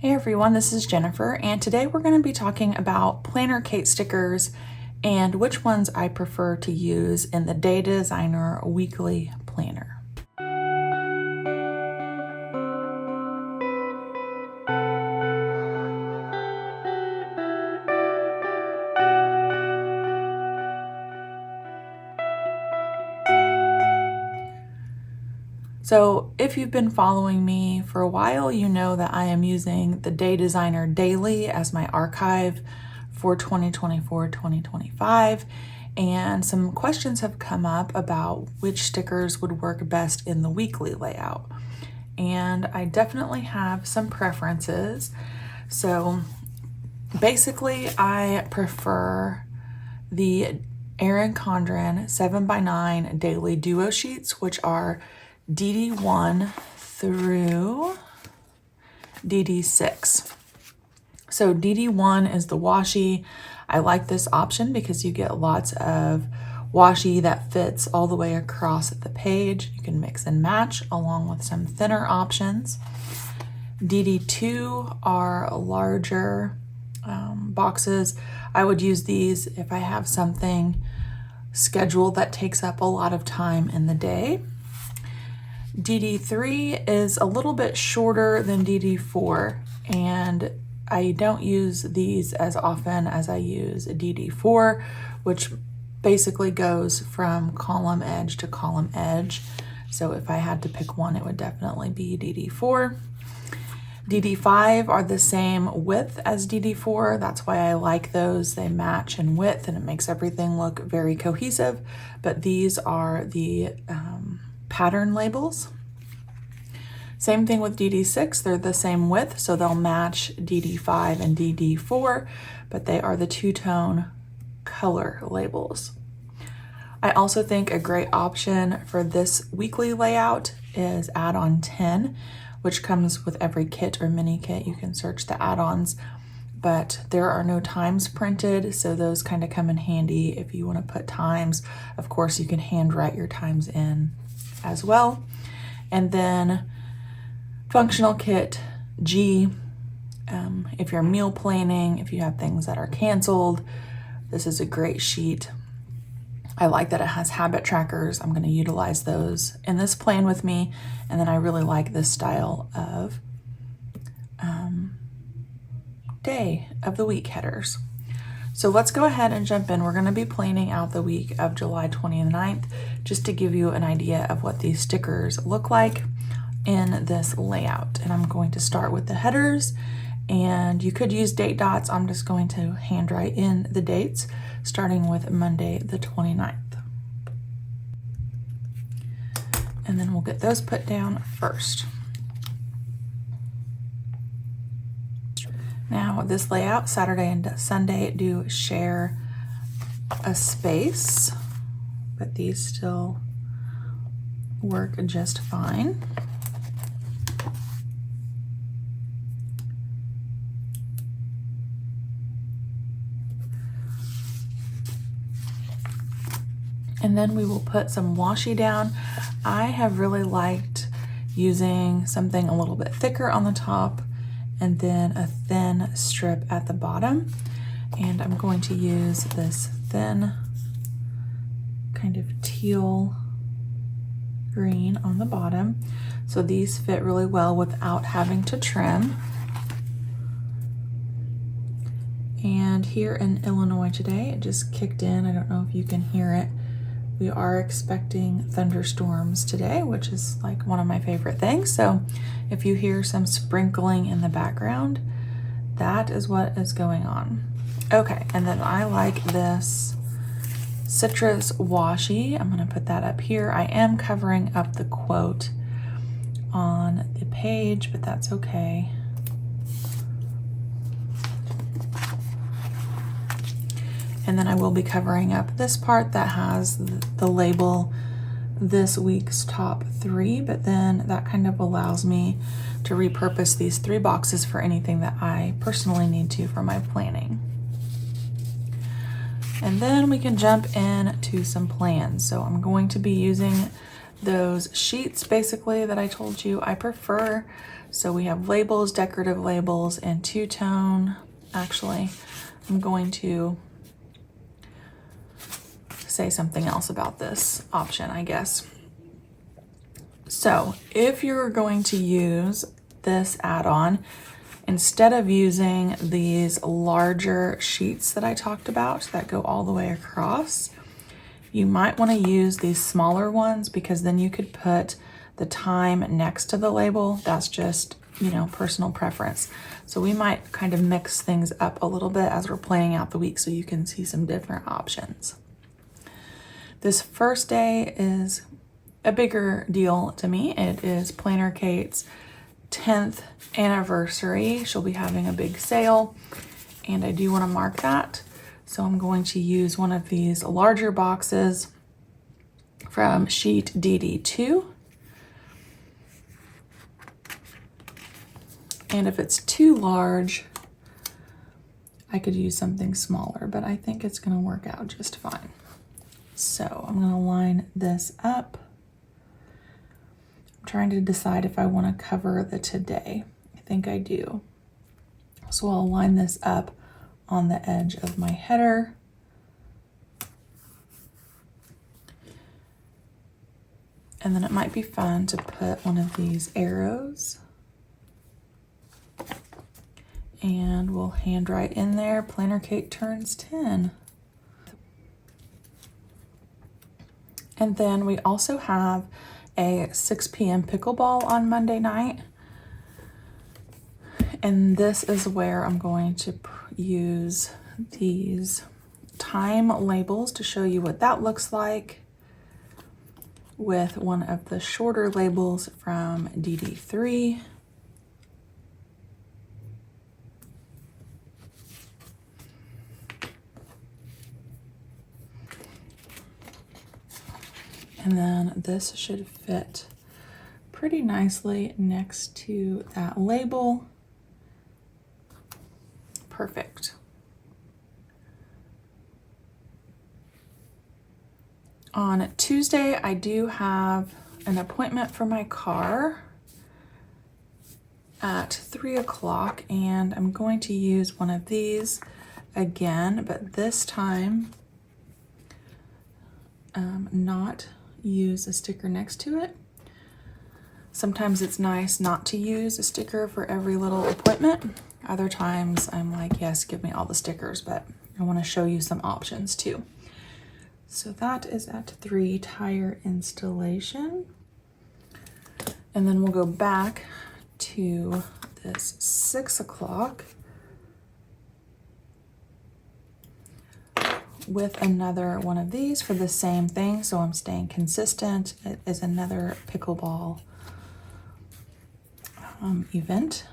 Hey everyone, this is Jennifer, and today we're going to be talking about planner Kate stickers and which ones I prefer to use in the Day Designer Weekly Planner. So if you've been following me for a while, you know that I am using the Day Designer Daily as my archive for 2024-2025. And some questions have come up about which stickers would work best in the weekly layout. And I definitely have some preferences. So basically, I prefer the Erin Condren 7x9 daily duo sheets, which are DD1 through DD6. So DD1 is the washi. I like this option because you get lots of washi that fits all the way across the page. You can mix and match along with some thinner options. DD2 are larger boxes. I would use these if I have something scheduled that takes up a lot of time in the day. DD3 is a little bit shorter than DD4, and I don't use these as often as I use DD4, which basically goes from column edge to column edge. So if I had to pick one, it would definitely be DD4. DD5 are the same width as DD4. That's why I like those. They match in width and it makes everything look very cohesive. But these are the pattern labels. Same thing with DD6. They're the same width, so they'll match DD5 and DD4, but they are the two-tone color labels. I also think a great option for this weekly layout is add-on 10, which comes with every kit or mini kit. You can search the add-ons, but there are no times printed, so those kind of come in handy if you want to put times. Of course, you can handwrite your times in as well. And then functional kit G, if you're meal planning, if you have things that are canceled, this is a great sheet. I like that it has habit trackers. I'm going to utilize those in this plan with me. And then I really like this style of day of the week headers. So let's go ahead and jump in. We're going to be planning out the week of July 29th, just to give you an idea of what these stickers look like in this layout. And I'm going to start with the headers, and you could use date dots. I'm just going to handwrite in the dates, starting with Monday the 29th. And then we'll get those put down first. Now this layout, Saturday and Sunday, do share a space, but these still work just fine. And then we will put some washi down. I have really liked using something a little bit thicker on the top and then a thin strip at the bottom. And I'm going to use this thin kind of teal green on the bottom. So these fit really well without having to trim. And here in Illinois today, it just kicked in. I don't know if you can hear it. We are expecting thunderstorms today, which is like one of my favorite things. So if you hear some sprinkling in the background, that is what is going on. Okay, and then I like this citrus washi. I'm gonna put that up here. I am covering up the quote on the page, but that's okay. And then I will be covering up this part that has the label, this week's top 3, but then that kind of allows me to repurpose these 3 boxes for anything that I personally need to for my planning. And then we can jump into some plans. So I'm going to be using those sheets basically that I told you I prefer. So we have labels, decorative labels, and two-tone. Actually, I'm going to say something else about this option, I guess. So if you're going to use this add-on, instead of using these larger sheets that I talked about that go all the way across, you might want to use these smaller ones, because then you could put the time next to the label. That's just, you know, personal preference. So we might kind of mix things up a little bit as we're planning out the week so you can see some different options. This first day is a bigger deal to me. It is Planner Kate's 10th anniversary. She'll be having a big sale, and I do want to mark that. So I'm going to use one of these larger boxes from sheet DD2. And if it's too large, I could use something smaller, but I think it's going to work out just fine. So I'm going to line this up. I'm trying to decide if I want to cover the today. I think I do. So I'll line this up on the edge of my header. And then it might be fun to put one of these arrows. And we'll handwrite in there, Planner Kate turns 10. And then we also have a 6 p.m. pickleball on Monday night. And this is where I'm going to use these time labels to show you what that looks like, with one of the shorter labels from DD3. And then this should fit pretty nicely next to that label. Perfect. On Tuesday, I do have an appointment for my car at 3 o'clock, and I'm going to use one of these again, but this time not use a sticker next to it. Sometimes it's nice not to use a sticker for every little appointment. Other times I'm like, yes, give me all the stickers, but I want to show you some options too. So that is at 3, tire installation. And then we'll go back to this 6 o'clock with another one of these for the same thing. So I'm staying consistent. It is another pickleball event.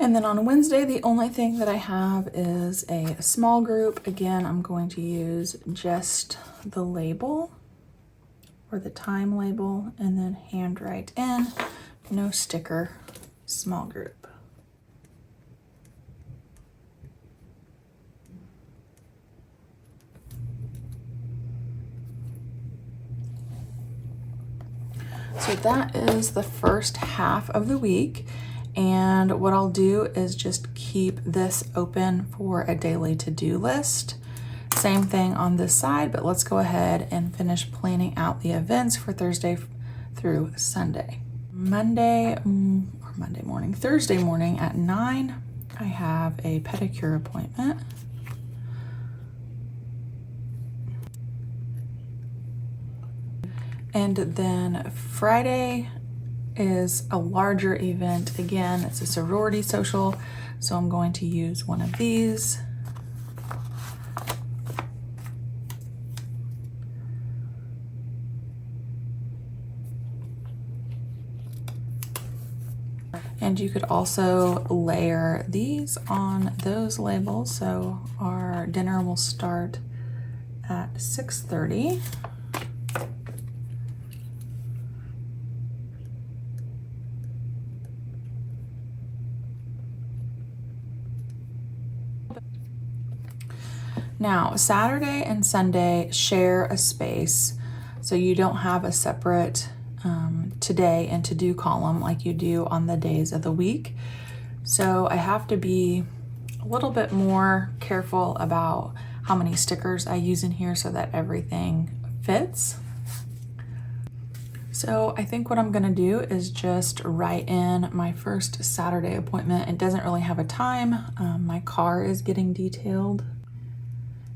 And then on Wednesday, the only thing that I have is a small group. Again, I'm going to use just the label or the time label and then handwrite in, no sticker, small group. So that is the first half of the week. And what I'll do is just keep this open for a daily to-do list. Same thing on this side, but let's go ahead and finish planning out the events for Thursday through Sunday. Thursday morning at 9, I have a pedicure appointment. And then Friday is a larger event. Again, it's a sorority social, so I'm going to use one of these. And you could also layer these on those labels. So our dinner will start at 6:30. Now, Saturday and Sunday share a space, so you don't have a separate today and to-do column like you do on the days of the week. So I have to be a little bit more careful about how many stickers I use in here so that everything fits. So I think what I'm gonna do is just write in my first Saturday appointment. It doesn't really have a time. My car is getting detailed.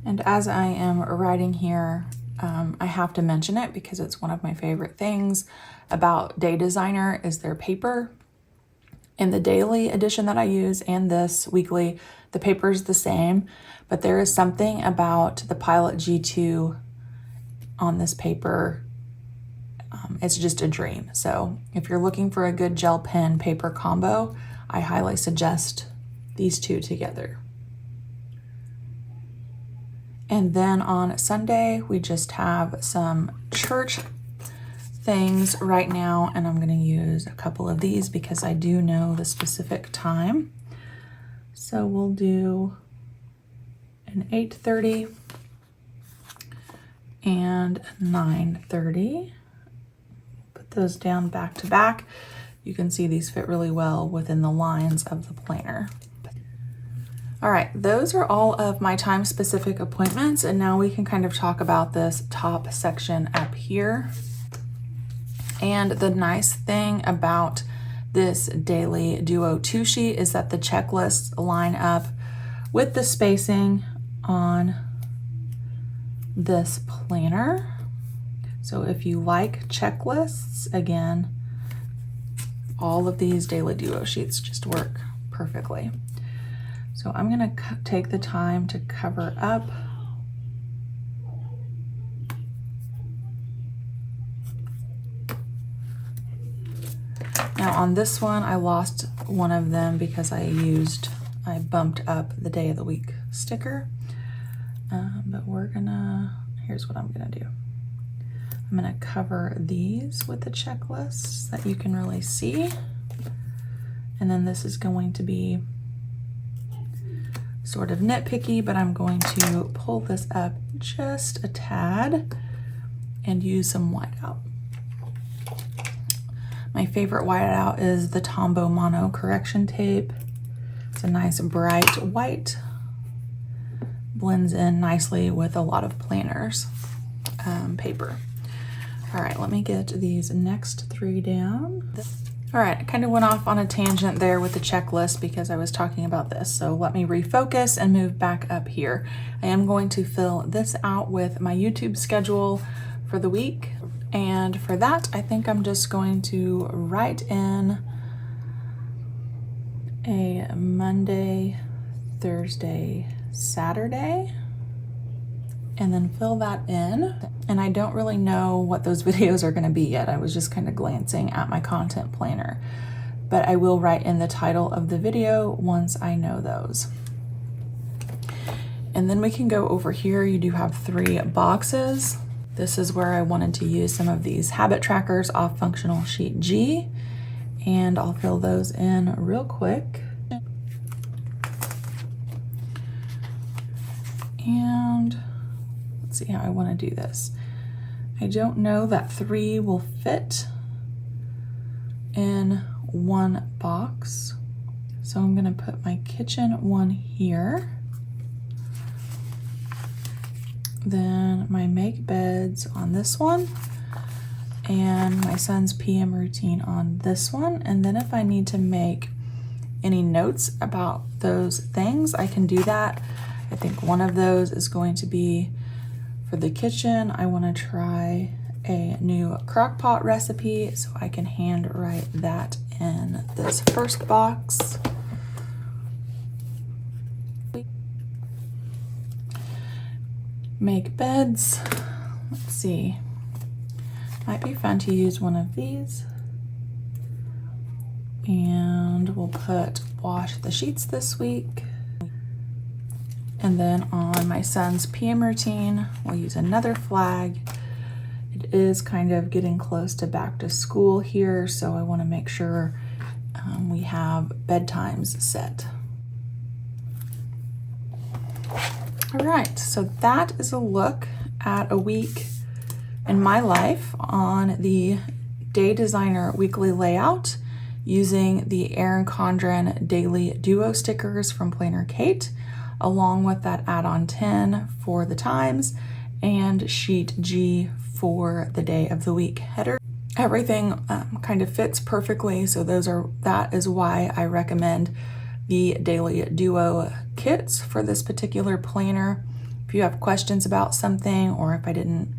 And as I am writing here, I have to mention it because it's one of my favorite things about Day Designer is their paper. In the daily edition that I use and this weekly, the paper is the same, but there is something about the Pilot G2 on this paper. It's just a dream. So if you're looking for a good gel pen paper combo, I highly suggest these two together. And then on Sunday, we just have some church things right now, and I'm gonna use a couple of these because I do know the specific time. So we'll do an 8:30 and 9:30. Put those down back to back. You can see these fit really well within the lines of the planner. All right, those are all of my time-specific appointments, and now we can kind of talk about this top section up here. And the nice thing about this daily Duo 2 sheet is that the checklists line up with the spacing on this planner. So if you like checklists, again, all of these daily Duo sheets just work perfectly. So I'm gonna take the time to cover up now. On this one, I lost one of them because I bumped up the day of the week sticker. But here's what I'm gonna do. I'm gonna cover these with the checklists that you can really see. And then this is going to be sort of nitpicky, but I'm going to pull this up just a tad and use some whiteout. My favorite whiteout is the Tombow Mono correction tape. It's a nice bright white, blends in nicely with a lot of planners paper. All right, let me get these next three down. All right, I kind of went off on a tangent there with the checklist because I was talking about this. So let me refocus and move back up here. I am going to fill this out with my YouTube schedule for the week. And for that, I think I'm just going to write in a Monday, Thursday, Saturday, and then fill that in. And I don't really know what those videos are going to be yet. I was just kind of glancing at my content planner, but I will write in the title of the video once I know those. And then we can go over here. You do have 3 boxes. This is where I wanted to use some of these habit trackers off functional sheet G, and I'll fill those in real quick. And let's see how I want to do this. I don't know that 3 will fit in one box, so I'm going to put my kitchen one here. Then my make beds on this one, and my son's PM routine on this one. And then if I need to make any notes about those things, I can do that. I think one of those is going to be for the kitchen. I want to try a new crock pot recipe, so I can hand write that in this first box. Make beds. Let's see. Might be fun to use one of these. And we'll put wash the sheets this week. And then on my son's PM routine, we'll use another flag. It is kind of getting close to back to school here, so I want to make sure we have bedtimes set. All right, so that is a look at a week in my life on the Day Designer weekly layout using the Erin Condren Daily Duo stickers from Planner Kate, along with that add-on 10 for the times and sheet G for the day of the week header. Everything kind of fits perfectly, so that is why I recommend the Daily Duo kits for this particular planner. If you have questions about something, or if I didn't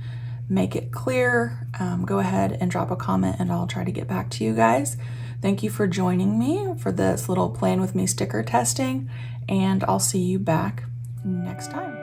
make it clear, go ahead and drop a comment and I'll try to get back to you guys. Thank you for joining me for this little Plan With Me sticker testing, and I'll see you back next time.